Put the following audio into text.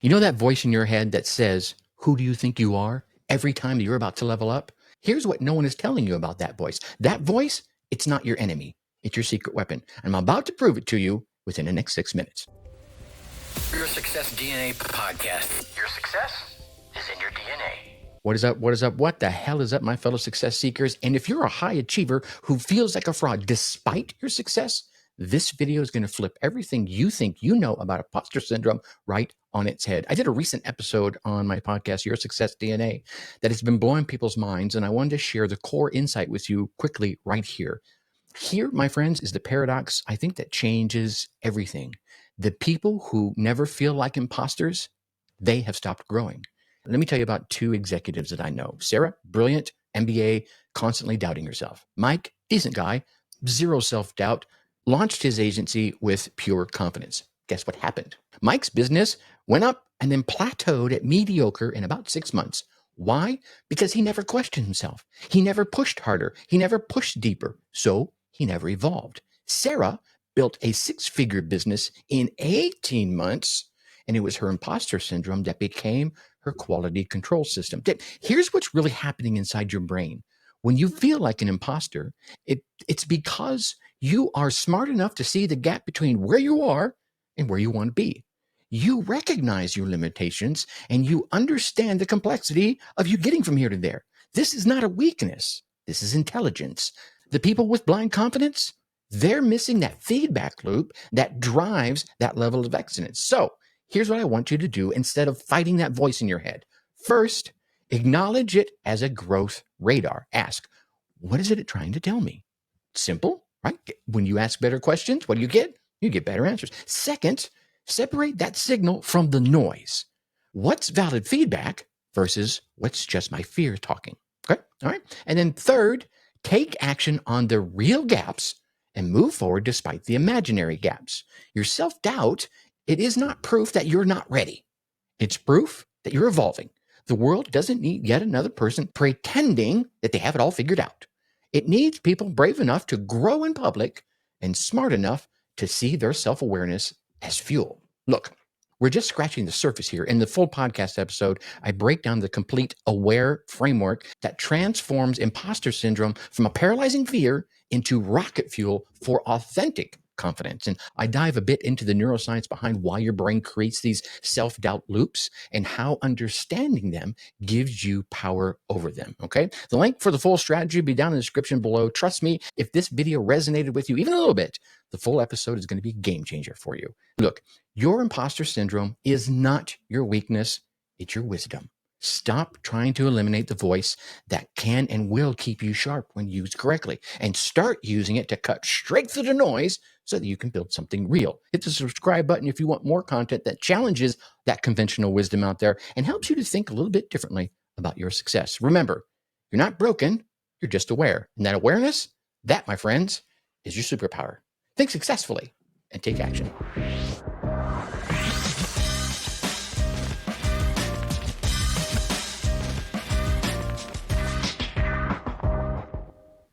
You know that voice in your head that says, who do you think you are? Every time that you're about to level up? Here's what no one is telling you about that voice. That voice, it's not your enemy. It's your secret weapon. And I'm about to prove it to you within the next 6 minutes. Your Success DNA podcast. Your success is in your DNA. What is up? What is up? What the hell is up, my fellow success seekers? And if you're a high achiever who feels like a fraud despite your success, this video is going to flip everything you think you know about imposter syndrome right on its head. I did a recent episode on my podcast, Your Success DNA, that has been blowing people's minds, and I wanted to share the core insight with you quickly right here. Here, my friends, is the paradox I think that changes everything. The people who never feel like imposters, they have stopped growing. Let me tell you about two executives that I know. Sarah, brilliant, MBA, constantly doubting herself. Mike, decent guy, zero self-doubt, launched his agency with pure confidence. Guess what happened? Mike's business went up and then plateaued at mediocre in about 6 months. Why? Because he never questioned himself. He never pushed harder. He never pushed deeper. So he never evolved. Sarah built a 6-figure business in 18 months, and it was her imposter syndrome that became her quality control system. Here's what's really happening inside your brain. When you feel like an imposter, it's because you are smart enough to see the gap between where you are and where you want to be. You recognize your limitations and you understand the complexity of you getting from here to there. This is not a weakness. This is intelligence. The people with blind confidence, they're missing that feedback loop that drives that level of excellence. So here's what I want you to do instead of fighting that voice in your head. First, acknowledge it as a growth radar. Ask, what is it trying to tell me? Simple, right? When you ask better questions, what do you get? You get better answers. Second, separate that signal from the noise. What's valid feedback versus what's just my fear talking? Okay, all right. And then third, take action on the real gaps and move forward despite the imaginary gaps. Your self-doubt, it is not proof that you're not ready. It's proof that you're evolving. The world doesn't need yet another person pretending that they have it all figured out. It needs people brave enough to grow in public and smart enough to see their self-awareness as fuel. Look, we're just scratching the surface here. In the full podcast episode, I break down the complete aware framework that transforms imposter syndrome from a paralyzing fear into rocket fuel for authentic confidence. And I dive a bit into the neuroscience behind why your brain creates these self-doubt loops and how understanding them gives you power over them. Okay. The link for the full strategy will be down in the description below. Trust me, if this video resonated with you even a little bit, the full episode is going to be a game changer for you. Look, your imposter syndrome is not your weakness. It's your wisdom. Stop trying to eliminate the voice that can and will keep you sharp when used correctly, and start using it to cut straight through the noise so that you can build something real. Hit the subscribe button if you want more content that challenges that conventional wisdom out there and helps you to think a little bit differently about your success. Remember, you're not broken, you're just aware. And that awareness, that, my friends, is your superpower. Think successfully and take action.